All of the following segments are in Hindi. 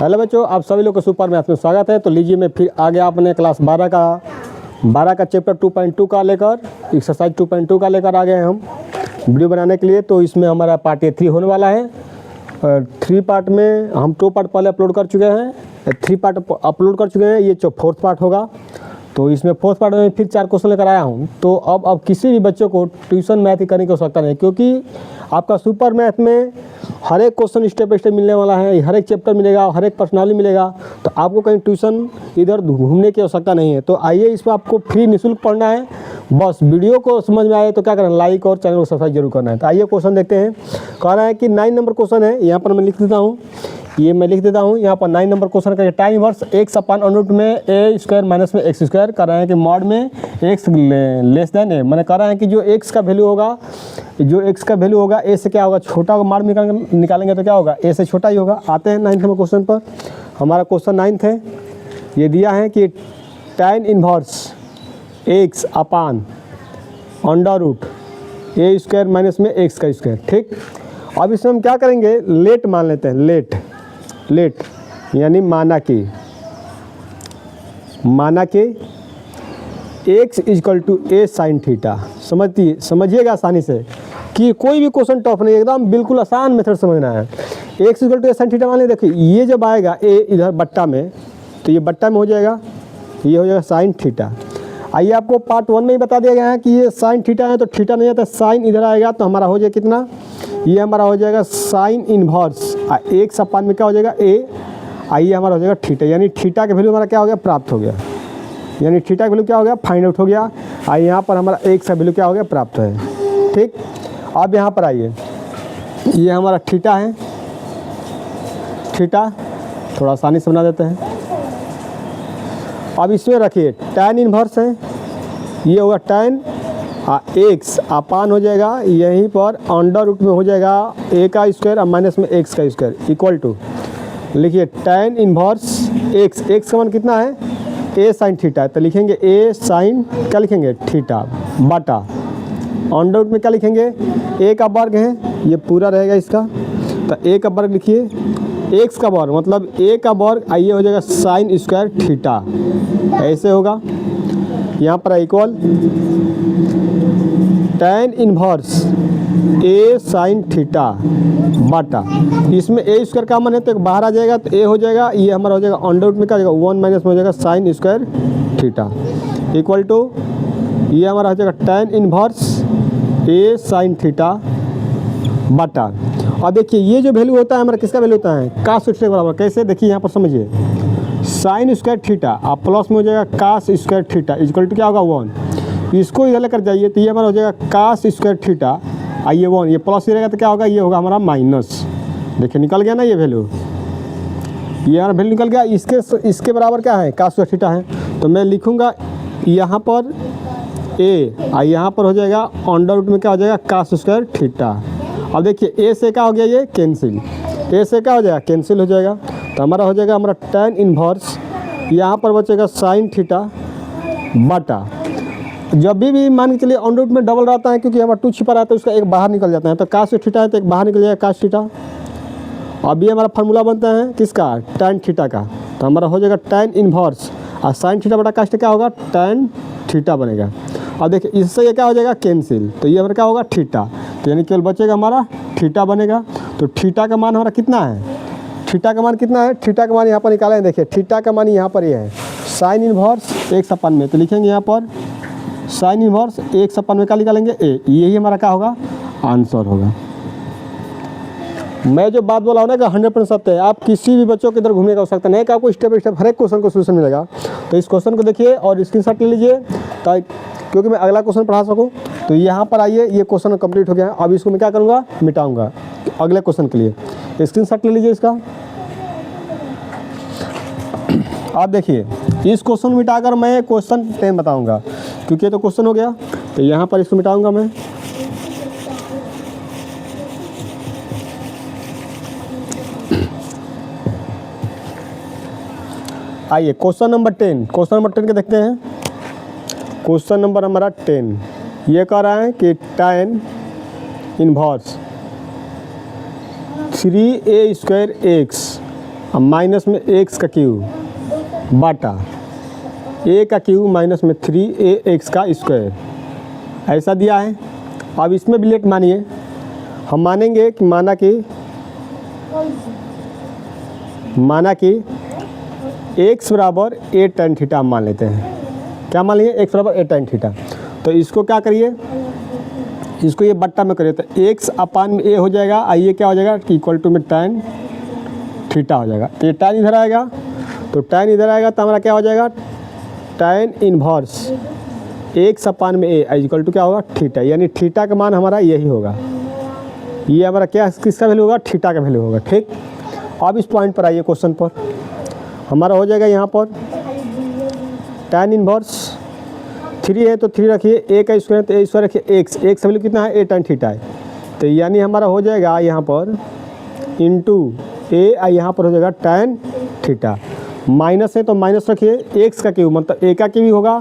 हेलो बच्चों, आप सभी लोग को सुपर मैथ में स्वागत है। तो लीजिए मैं फिर आ गया अपने क्लास 12 का चैप्टर 2.2 का लेकर एक्सरसाइज 2.2 का लेकर आ गए हैं हम वीडियो बनाने के लिए। तो इसमें हमारा पार्ट 3 होने वाला है। 3 पार्ट में हम 2 पार्ट पहले अपलोड कर चुके हैं, 3 पार्ट अपलोड कर चुके हैं। ये जो 4th पार्ट होगा, तो इसमें 4th पार्ट में फिर 4 क्वेश्चन लेकर आया हूँ। तो अब किसी भी बच्चों को ट्यूशन मैथ ही करने की आवश्यकता नहीं, क्योंकि आपका सुपर मैथ में हर एक क्वेश्चन स्टेप बाय स्टेप मिलने वाला है, हर एक चैप्टर मिलेगा, हर एक पर्सनाली मिलेगा। तो आपको कहीं ट्यूशन इधर घूमने की आवश्यकता नहीं है। तो आइए, इसमें आपको फ्री निःशुल्क पढ़ना है। बस वीडियो को समझ में आए तो क्या करना, लाइक और चैनल को सब्सक्राइब जरूर करना है। तो आइए क्वेश्चन देखते हैं। कह रहा है कि 9 नंबर क्वेश्चन है, यहाँ पर मैं लिख देता हूँ, यहाँ पर 9 नंबर क्वेश्चन का टाइम इनवर्स x अपन अनुरूट में a स्क्वायर माइनस में x स्क्वायर कर रहे हैं कि मॉड में x लेस देन a। मैंने कह रहा है कि जो x का वैल्यू होगा, a से क्या होगा, छोटा होगा। मॉड निकालेंगे तो क्या होगा, a से छोटा ही होगा। आते हैं 9th नंबर क्वेश्चन पर। हमारा क्वेश्चन 9th है, ये दिया है कि tan inverse x upon under root a square minus में x का स्क्वायर। ठीक, अब इसमें हम क्या करेंगे, लेट मान लेते हैं। लेट यानी माना कि x equal to a sine theta. समझिएगा आसानी से कि कोई भी क्वेश्चन टफ नहीं, एकदम बिल्कुल आसान मेथड समझना है। x equal to a sine theta मान लीजिए। देखिए, ये जब आएगा a इधर बट्टा में, तो ये बट्टा में हो जाएगा, ये हो जाएगा साइन थीटा। आइए, आपको पार्ट 1 में ही बता दिया गया है कि ये साइन थीटा है, तो थीटा नहीं आता, साइन इधर आएगा तो हमारा हो जाएगा कितना, ये हमारा हो जाएगा साइन इनवर्स x अपान में क्या हो जाएगा a। आइए, हमारा हो जाएगा थीटा, यानी थीटा का वैल्यू हमारा क्या हो गया, प्राप्त हो गया। यानी थीटा का वैल्यू क्या हो गया, फाइंड आउट हो गया। आइए, यहाँ पर हमारा x का वैल्यू क्या हो गया, प्राप्त है। ठीक, अब यहाँ पर आइए, ये हमारा थीटा है, थीटा थोड़ा आसानी से बना देते हैं। अब इसमें रखिए tan इनवर्स है, ये होगा tan x अपान हो जाएगा, यहीं पर अंडर रूट में हो जाएगा a का स्क्वायर और माइनस में x का स्क्वायर इक्वल टू, लिखिए tan इनवर्स x का मान कितना है, a साइन थीटा है, तो लिखेंगे a साइन क्या लिखेंगे, थीटा बटा अंडर रूट में क्या लिखेंगे, a का वर्ग है, ये पूरा रहेगा इसका, तो a का वर्ग लिखिए, x का वर्ग मतलब a का वर्ग, आइए हो जाएगा साइन स्क्वायर थीटा, ऐसे होगा। यहाँ पर equal tan inverse a sine theta बटा, इसमें a स्क्वायर का मान है तो एक बाहर आ जाएगा, तो a हो जाएगा, ये हमारा हो जाएगा अंडर रूट में क्या हो जाएगा 1 माइनस में हो जाएगा sine square theta equal to, ये हमारा हो जाएगा tan inverse a sine theta बटा। अब देखिए, ये जो वैल्यू होता है हमारा किसका वैल्यू होता है, कास थीटा के बराबर। कैसे, देखिए यहाँ पर समझिए, साइन स्क्वायर थीटा आप प्लस में हो जाएगा cos square theta equal to क्या होगा 1। इसको इधर लेकर जाइए तो ये हमारा हो जाएगा कास स्क्वायर थीटा, आइए 1, ये प्लस ही रहेगा तो क्या होगा, ये होगा हमारा माइनस। देखिए निकल गया ना ये वैल्यू, ये हमारा वैल्यू निकल गया। इसके बराबर क्या है, कास स्क्वायर थीटा है, तो मैं लिखूँगा यहाँ पर a, यहाँ पर हो जाएगा अंडर रूट में क्या हो जाएगा कास स्क्वायर थीटा। अब देखिए a से क्या हो गया, ये कैंसिल, a से क्या हो जाएगा, कैंसिल हो जाएगा, तो हमारा हो जाएगा हमारा tan इनवर्स, यहाँ पर बचेगा साइन थीटा बटा, जब भी मान के चलिए अंडर रूट में डबल रहता है, क्योंकि हमारा 2 छिपा रहता है, उसका एक बाहर निकल जाता है, तो कास थीटा है तो एक बाहर निकल जाएगा कास थीटा। अब ये हमारा फार्मूला बनता है किसका, tan थीटा का, तो हमारा हो जाएगा tan इनवर्स और साइन थीटा बटा कास क्या होगा, tan थीटा बनेगा। अब देखिए, इससे ये क्या हो जाएगा, कैंसिल, तो ये हमारा क्या होगा, थीटा, तो यानी केवल बचेगा हमारा थीटा बनेगा। तो थीटा का मान हमारा कितना है, थीटा का मान कितना है, थीटा का मान यहाँ पर निकालें। देखिए थीटा का मान यहाँ पर ये है साइन इनवर्स x अपान में, तो लिखेंगे यहाँ पर साइन इनवर्स x अपान में क्या निकालेंगे, a, यही हमारा क्या होगा, आंसर होगा। मैं जो बात बोला हूँ ना कि 100% सत्य है, आप किसी भी बच्चों के इधर घूमने का हो सकता नहीं कि आपको स्टेप बाई स्टेप हर एक क्वेश्चन को सोल्यूशन मिलेगा। तो इस क्वेश्चन को देखिए और स्क्रीनशॉट ले लीजिए, क्योंकि मैं अगला क्वेश्चन पढ़ा सकूँ। तो यहाँ पर आइए, ये क्वेश्चन कंप्लीट हो गया है, अब इसको मैं क्या करूँगा, मिटाऊँगा अगले क्वेश्चन के लिए। स्क्रीनशॉट ले लीजिए इसका। आप देखिए, इस क्वेश्चन मिटाकर मैं क्वेश्चन 10 बताऊंगा, क्योंकि ये तो क्वेश्चन हो गया, तो यहाँ पर इसको मिटाऊंगा मैं। आइए क्वेश्चन नंबर 10, क्वेश्चन नंबर 10 के देखते हैं। क्वेश्चन नंबर हमारा 10 ये कह रहा है कि tan inverse 3a² x minus में x का क्यूब बाटा a का क्यूब माइनस में 3ax का स्क्वायर, ऐसा दिया है। अब इसमें भी लेट मानिए, हम मानेंगे कि माना कि x बराबर a tan थीटा हम मान लेते हैं। क्या मान लिए? x बराबर a tan थीटा। तो इसको क्या करिए, इसको ये बट्टा में करिए, तो x अपान में a हो जाएगा, आइए क्या हो जाएगा इक्वल टू में tan थीटा हो जाएगा। ये tan इधर आएगा, तो tan इधर आएगा तो हमारा क्या हो जाएगा tan इन्वर्स x अपान में a इक्वल टू क्या होगा थीटा, यानी थीटा का मान हमारा यही होगा। ये हमारा क्या किसका वैल्यू होगा? थीटा का वैल्यू होगा। ठीक, अब इस पॉइंट पर आइए, क्वेश्चन पर हमारा हो जाएगा यहाँ पर tan इन्वर्स 3 है तो 3 रखिए, a का स्क्वायर तो a स्क्वायर रखिए, x का वैल्यू कितना है? a tan थीटा है। तो यानी हमारा हो जाएगा यहाँ पर इंटू a, यहाँ पर हो जाएगा tan थीटा, माइनस है तो माइनस रखिए, x का क्यूब मतलब a का क्यूब भी होगा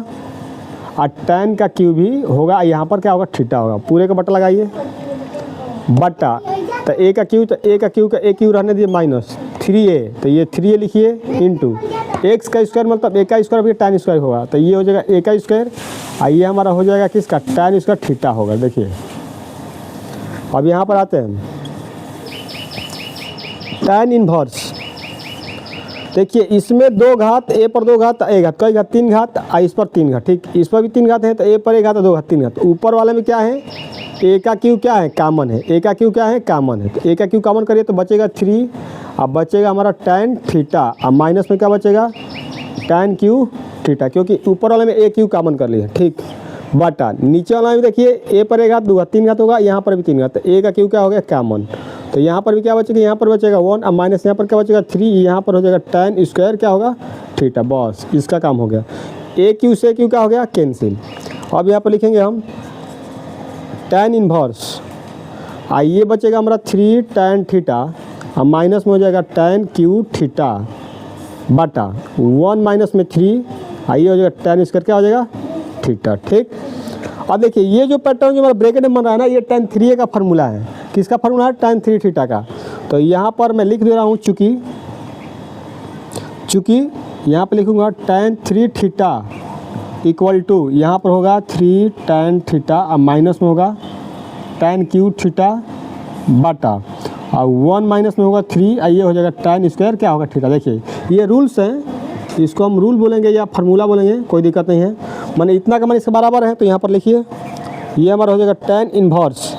और tan का क्यूब भी होगा, यहाँ पर क्या होगा थीटा होगा। पूरे का बटा लगाइए, बटा तो a का क्यूब, तो a का क्यूब का a क्यूब रहने दिए माइनस 3a, तो ये 3a लिखिए इंटू x का स्क्वायर मतलब a का स्क्वायर भी tan स्क्वायर होगा, तो ये हो जाएगा a का स्क्वायर, ये हमारा हो जाएगा किसका? tan स्क्वायर थीटा होगा। देखिए अब यहाँ पर आते हैं tan इन्वर्स, देखिए इसमें 2 घात, a पर 2 घात, a घात, कई घात 3 घात, इस पर 3 घात। ठीक, इस पर भी 3 घात है, तो a पर 1 घात 2 घात 3 घात। ऊपर वाले में क्या है? a का क्यूब क्या है? कॉमन है। a का क्यूब क्या है? कॉमन है। तो a का क्यूब कॉमन करिए तो बचेगा 3, अब बचेगा हमारा tan थीटा, अब माइनस में क्या बचेगा? tan क्यूब थीटा, क्योंकि ऊपर वाले में a क्यूब कॉमन कर लिया। ठीक, बटा नीचे वाला में देखिए a पर 1 घात 2 घात 3 घात होगा, यहाँ पर भी 3 घात, तो a का क्यूब क्या हो गया? कॉमन। तो यहाँ पर भी क्या बचेगा? यहाँ पर बचेगा 1, अब माइनस यहाँ पर क्या बचेगा 3, यहाँ पर हो जाएगा tan स्क्वायर क्या होगा? थीटा। बस इसका काम हो गया। a क्यू से क्यू क्या हो गया? कैंसिल। अब यहाँ पर लिखेंगे हम tan इन्वर्स, ये बचेगा हमारा 3 tan थीटा, अब माइनस में हो जाएगा tan क्यू थीटा बटा 1 माइनस में 3, ये हो जाएगा tan स्क्वायर क्या हो जाएगा? थीटा। ठीक, अब देखिए ये जो पैटर्न जो हमारा ब्रैकेट में बन रहा है ना, ये tan 3a का फार्मूला है। किसका फार्मूला है? tan 3 थीटा का। तो यहाँ पर मैं लिख दे रहा हूँ, चूँकि यहाँ पर लिखूँगा tan 3 थीटा इक्वल टू, यहाँ पर होगा 3 tan थीटा, अब माइनस में होगा tan क्यू थीटा बटा, और 1 माइनस में होगा 3, ये हो जाएगा tan स्क्वायर क्या होगा? थीटा। देखिए ये रूल्स हैं, इसको हम रूल बोलेंगे या फार्मूला बोलेंगे, कोई दिक्कत नहीं है। माने इतना का मान इसके बराबर है, तो यहाँ पर लिखिए ये हमारा हो जाएगा tan इन्वर्स,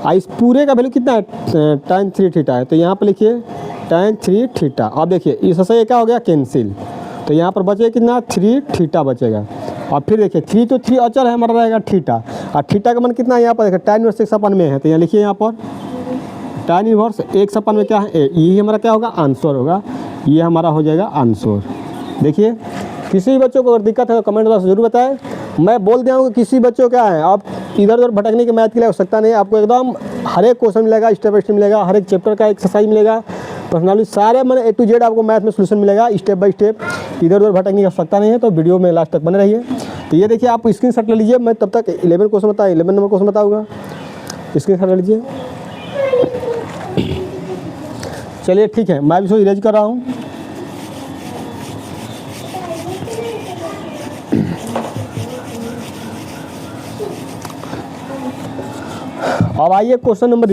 इस पूरे का वैल्यू कितना है? tan 3 थीटा है, तो यहाँ पर लिखिए tan 3 थीटा। अब देखिए इससे ये क्या हो गया? कैंसिल, तो यहाँ पर बचेगा कितना? 3 थीटा बचेगा। और फिर देखिए 3 तो 3 अचर है हमारा, रहेगा थीटा, और थीटा का मान कितना है? यहाँ पर देखिए tan इन्वर्स 1/, में है, तो यहाँ लिखिए यहाँ पर tan इन्वर्स 1/, में क्या है? यही हमारा क्या होगा? आंसर होगा। ये हमारा हो जाएगा आंसर। देखिए किसी भी बच्चों को अगर दिक्कत है तो कमेंट बॉक्स जरूर बताएं। मैं बोल दिया हूँ कि किसी बच्चों क्या है, आप इधर उधर भटकने की मैथ के लिए आवश्यकता नहीं है। आपको एकदम हर एक क्वेश्चन मिलेगा, स्टेप बाय स्टेप मिलेगा, हर एक चैप्टर का एक्सरसाइज मिलेगा, पर्सनली सारे मैंने A to Z आपको मैथ में सोल्यूशन मिलेगा स्टेप बाय स्टेप। इधर उधर भटकने की आवश्यकता नहीं है, तो वीडियो में लास्ट तक बने रहिए। तो ये देखिए आप स्क्रीनशॉट ले लीजिए, मैं तब तक 11 क्वेश्चन 11 नंबर क्वेश्चन बताऊँगा, स्क्रीनशॉट ले लीजिए। चलिए ठीक है, मैं भी इसको इरेज कर रहा हूँ। अब आइए क्वेश्चन नंबर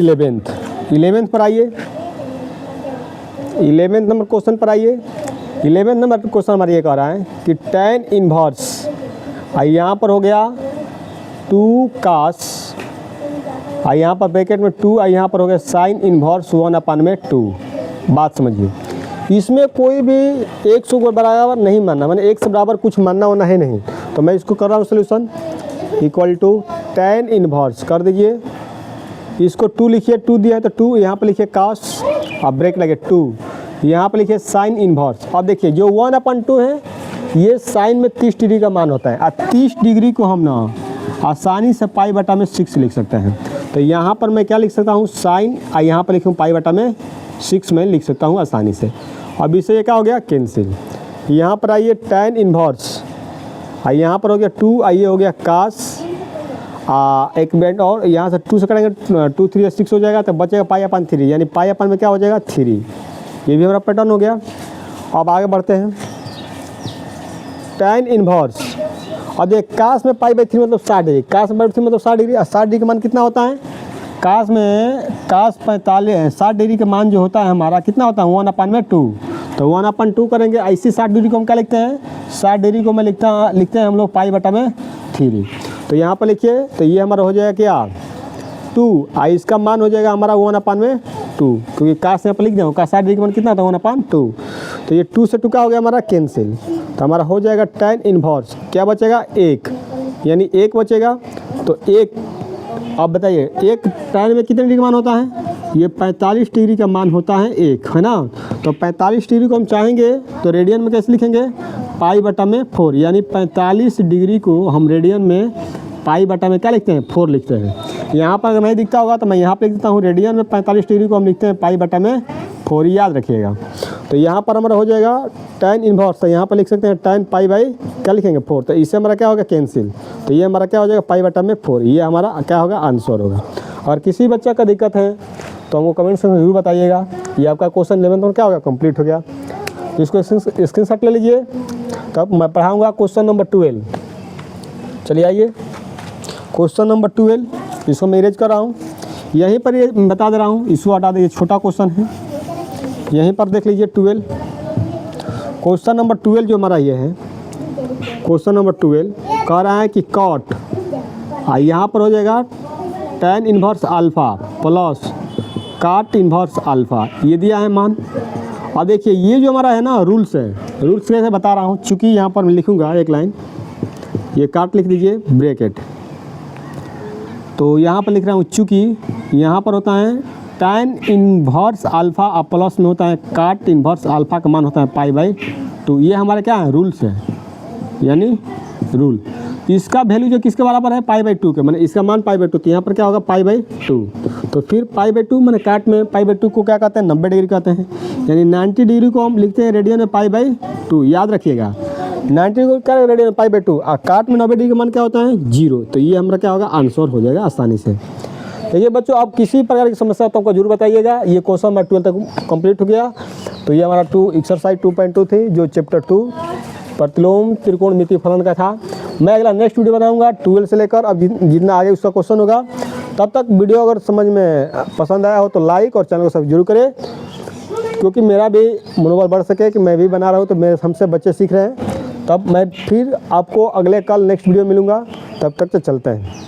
11 पर आइए, 11 नंबर क्वेश्चन पर आइए। 11 नंबर क्वेश्चन हमारा ये कह रहा है कि tan इन्वर्स, यहाँ पर हो गया 2 cos, यहाँ पर ब्रैकेट में 2, यहाँ पर हो गया sin इन्वर्स 1/2। बात समझिए, इसमें कोई भी एक से बराबर नहीं मानना, मैंने एक से बराबर कुछ मानना होना है नहीं। तो मैं इसको कर रहा हूँ solution, equal to tan inverse कर दीजिए, इसको 2 लिखिए, 2 दिया है तो 2, यहाँ पर लिखिए cos, अब ब्रेक लगे 2, यहाँ पर लिखिए sin इन्वर्स। अब देखिए जो 1/2 है ये साइन में 30 डिग्री का मान होता है, और 30 डिग्री को हम ना आसानी से π/6 लिख सकते हैं। तो यहाँ पर मैं क्या लिख सकता हूँ? साइन, यहाँ पर लिखूँ π/6 में लिख सकता हूँ आसानी से। अब इससे ये क्या हो गया? कैंसिल। यहाँ पर आइए tan इन्वर्स, यहाँ पर हो गया 2, ये हो गया cos, एक बेंड और यहाँ से 2 से करेंगे 2 3 6 हो जाएगा, तो बचेगा पाई अपन 3, यानी पाई अपन में क्या हो जाएगा 3। ये भी हमारा पैटर्न हो गया। अब आगे बढ़ते हैं, tan इनवर्स। अब ये कास में पाई बाई 3 मतलब 60 डिग्री, कास में 3 मतलब 60 डिग्री। 60 डिग्री का मान कितना होता है, कास में कास 45 60 डिग्री का मान जो होता है हमारा कितना होता है 1/2। तो 1/2 करेंगे। ऐसी 60 डिग्री को हम क्या लिखते हैं, 60 डिग्री को मैं लिखते हैं हम लोग पाई बटा में 3। तो यहाँ पर लिखिए, तो ये हमारा हो जाएगा क्या 2, इसका मान हो जाएगा हमारा 1/2, क्योंकि कास यहाँ पर लिख दें, का 60 डिग्री का मान कितना होता है 1/2। तो ये 2 से 2 का हो गया हमारा कैंसिल, तो हमारा हो जाएगा tan इनवर्स क्या बचेगा 1, यानी 1 बचेगा। तो 1, अब बताइए 1 tan में कितने डिग्री का मान होता है, ये 45 डिग्री का मान होता है 1, है ना। तो 45 डिग्री को हम चाहेंगे तो रेडियन में कैसे लिखेंगे, पाई बटा में 4, यानी 45 डिग्री को हम रेडियन में पाई बटा में क्या लिखते हैं 4 लिखते हैं। यहाँ पर अगर नहीं दिखता होगा तो मैं यहाँ पे लिख देता हूँ, रेडियन में 45 डिग्री को हम लिखते हैं पाई बटा में 4, याद रखिएगा। तो यहाँ पर हमारा हो जाएगा tan इनवर्स, तो यहाँ पर लिख सकते हैं tan पाई बाई क्या लिखेंगे 4, तो इससे हमारा क्या होगा कैंसिल। तो ये हमारा क्या हो जाएगा पाई बटा में 4, ये हमारा क्या होगा आंसर होगा। और किसी बच्चा का दिक्कत है तो हमको कमेंट सेक्शन में जरूर बताइएगा। ये आपका क्वेश्चन 11 में क्या होगा कंप्लीट हो गया। इसको स्क्रीनशॉट ले लीजिए। तब मैं पढ़ाऊँगा क्वेश्चन नंबर 12। चलिए आइए क्वेश्चन नंबर 12, इसको मैं इरेज कर रहा हूँ, यहीं पर ये बता दे रहा हूँ, इसको हटा दीजिए, छोटा क्वेश्चन है, यहीं पर देख लीजिए 12। क्वेश्चन नंबर 12 जो हमारा ये है, क्वेश्चन नंबर 12 कह रहा है कि कॉट, यहाँ पर हो जाएगा tan इनवर्स अल्फ़ा प्लस काट इनवर्स अल्फ़ा, ये दिया है मान। और देखिए ये जो हमारा है ना रूल्स है, रूल्स कैसे बता रहा हूँ, चूँकि यहाँ पर मैं लिखूँगा एक लाइन, ये काट लिख दीजिए ब्रैकेट। तो यहाँ पर लिख रहा हूँ चूँकि यहाँ पर होता है tan इनवर्स अल्फ़ा और प्लस में होता है काट इनवर्स अल्फ़ा का मान होता है पाई बाई 2। ये हमारे क्या है रूल्स है, यानी रूल। इसका वैल्यू जो किसके बराबर है पाई बाई 2 के, मैंने इसका मान पाई बाई 2, तो यहाँ पर क्या होगा पाई बाई 2। तो फिर पाई बाई 2 मैंने काट में पाई बाई 2 को क्या कहते हैं 90 डिग्री कहते हैं, यानी 90 डिग्री को हम लिखते हैं रेडियन में पाई बाई 2, याद रखिएगा। 90 को क्या रेडियन में पाई बाई 2 और काट में 90 डिग्री का मान क्या होता है 0। तो ये हमारा क्या होगा आंसर हो जाएगा आसानी से। तो ये बच्चों आप किसी प्रकार की समस्या तो आपको जरूर बताइएगा। ये क्वेश्चन हमारा 12 तक कंप्लीट हो गया। तो ये हमारा एक्सरसाइज 2.2 थी, जो चैप्टर 2 प्रतिलोम त्रिकोणमिति फलन का था। मैं अगला नेक्स्ट वीडियो बनाऊंगा 12 से लेकर अब जितना आगे उसका क्वेश्चन होगा। तब तक वीडियो अगर समझ में पसंद आया हो तो लाइक और चैनल को सब जरूर करें, क्योंकि मेरा भी मनोबल बढ़ सके कि मैं भी बना रहा हूँ, तो मेरे हमसे बच्चे सीख रहे हैं। तब मैं फिर आपको अगले कल नेक्स्ट वीडियो मिलूँगा, तब तक तो चलते हैं।